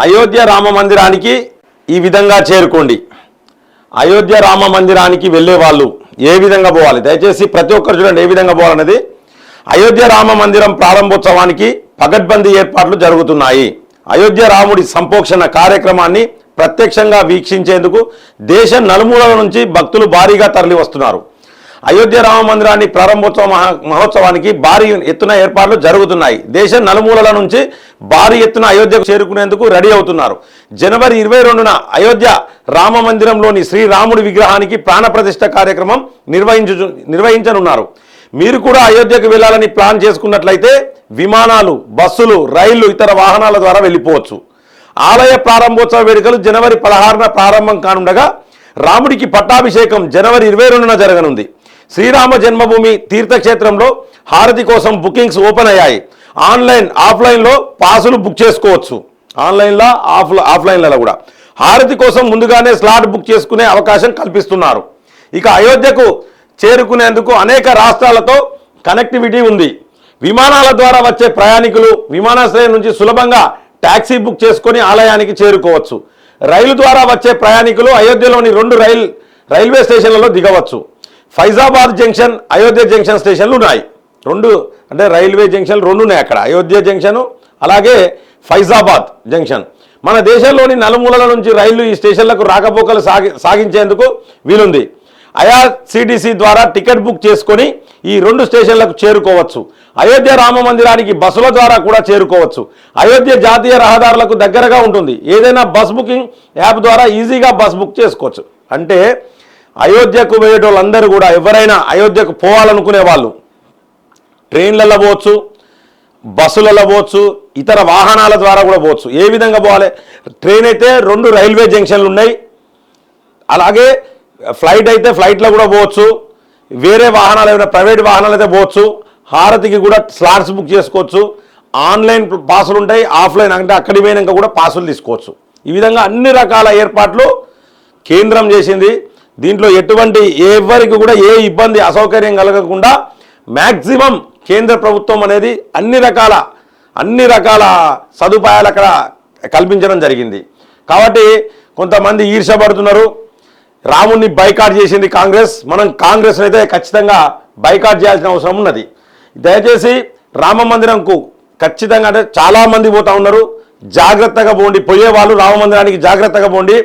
అయోధ్య రామ మందిరానికి ఈ విధంగా చేరుకోండి. అయోధ్య రామ మందిరానికి వెళ్ళే వాళ్ళు ఏ విధంగా పోవాలి, దయచేసి ప్రతి ఒక్కరు చూడండి ఏ విధంగా పోవాలనేది. అయోధ్య రామ మందిరం ప్రారంభోత్సవానికి పగడ్బందీ ఏర్పాట్లు జరుగుతున్నాయి. అయోధ్య రాముడి సంపోక్షణ కార్యక్రమాన్ని ప్రత్యక్షంగా వీక్షించేందుకు దేశ నలుమూలల నుంచి భక్తులు భారీగా తరలి వస్తున్నారు. అయోధ్య రామ మందిరాన్ని ప్రారంభోత్సవ మహోత్సవానికి భారీ ఎత్తున ఏర్పాట్లు జరుగుతున్నాయి. దేశ నలుమూలల నుంచి భారీ ఎత్తున అయోధ్యకు చేరుకునేందుకు రెడీ అవుతున్నారు. జనవరి 22న అయోధ్య రామ మందిరంలోని శ్రీరాముడి విగ్రహానికి ప్రాణప్రతిష్ఠ కార్యక్రమం నిర్వహించనున్నారు. మీరు కూడా అయోధ్యకు వెళ్ళాలని ప్లాన్ చేసుకున్నట్లయితే విమానాలు, బస్సులు, రైళ్లు, ఇతర వాహనాల ద్వారా వెళ్ళిపోవచ్చు. ఆలయ ప్రారంభోత్సవ వేడుకలు జనవరి 16న ప్రారంభం కానుండగా రాముడికి పట్టాభిషేకం జనవరి 22న జరగనుంది. శ్రీరామ జన్మభూమి తీర్థక్షేత్రంలో హారతి కోసం బుకింగ్స్ ఓపెన్ అయ్యాయి. ఆన్లైన్, ఆఫ్లైన్లో పాసులు బుక్ చేసుకోవచ్చు. ఆన్లైన్లో, ఆఫ్లైన్లలో కూడా హారతి కోసం ముందుగానే స్లాట్ బుక్ చేసుకునే అవకాశం కల్పిస్తున్నారు. ఇక అయోధ్యకు చేరుకునేందుకు అనేక రాష్ట్రాలతో కనెక్టివిటీ ఉంది. విమానాల ద్వారా వచ్చే ప్రయాణికులు విమానాశ్రయం నుంచి సులభంగా ట్యాక్సీ బుక్ చేసుకొని ఆలయానికి చేరుకోవచ్చు. రైలు ద్వారా వచ్చే ప్రయాణికులు అయోధ్యలోని 2 రైల్వే స్టేషన్లలో దిగవచ్చు. ఫైజాబాద్ జంక్షన్, అయోధ్య జంక్షన్ స్టేషన్లు ఉన్నాయి. 2 అంటే రైల్వే జంక్షన్లు 2 ఉన్నాయి అక్కడ, అయోధ్య జంక్షన్ అలాగే ఫైజాబాద్ జంక్షన్. మన దేశంలోని నలుమూలల నుంచి రైళ్లు ఈ స్టేషన్లకు రాకపోకలు సాగించేందుకు వీలుంది. ఐఆర్సిటిసి ద్వారా టికెట్ బుక్ చేసుకొని ఈ 2 స్టేషన్లకు చేరుకోవచ్చు. అయోధ్య రామ మందిరానికి బస్సుల ద్వారా కూడా చేరుకోవచ్చు. అయోధ్య జాతీయ రహదారులకు దగ్గరగా ఉంటుంది. ఏదైనా బస్ బుకింగ్ యాప్ ద్వారా ఈజీగా బస్ బుక్ చేసుకోవచ్చు. అంటే అయోధ్యకు పోయేటోళ్ళందరూ కూడా ఎవరైనా అయోధ్యకు పోవాలనుకునే వాళ్ళు ట్రైన్లలో పోవచ్చు, బస్సులలో పోవచ్చు, ఇతర వాహనాల ద్వారా కూడా పోవచ్చు. ఏ విధంగా పోవాలి? ట్రైన్ అయితే 2 రైల్వే జంక్షన్లు ఉన్నాయి. అలాగే ఫ్లైట్ అయితే ఫ్లైట్లో కూడా పోవచ్చు. వేరే వాహనాలు ఏమైనా ప్రైవేట్ వాహనాలు అయితే పోవచ్చు. హారతికి కూడా స్లాట్స్ బుక్ చేసుకోవచ్చు. ఆన్లైన్ పాసులు ఉంటాయి, ఆఫ్లైన్ అంటే అక్కడికి పోయినాక కూడా పాసులు తీసుకోవచ్చు. ఈ విధంగా అన్ని రకాల ఏర్పాట్లు కేంద్రం చేసింది. దీంట్లో ఎటువంటి ఎవరికి కూడా ఏ ఇబ్బంది, అసౌకర్యం కలగకుండా మ్యాక్సిమం కేంద్ర ప్రభుత్వం అనేది అన్ని రకాల సదుపాయాలు అక్కడ కల్పించడం జరిగింది. కాబట్టి కొంతమంది ఈర్షపడుతున్నారు. రాముడిని బైకాట్ చేసింది కాంగ్రెస్. మనం కాంగ్రెస్ అయితే ఖచ్చితంగా బైకాట్ చేయాల్సిన అవసరం ఉన్నది. దయచేసి రామ మందిరంకు ఖచ్చితంగా అంటే చాలామంది పోతా ఉన్నారు. జాగ్రత్తగా పోండి, పోయే వాళ్ళు రామ మందిరానికి జాగ్రత్తగా పోండి.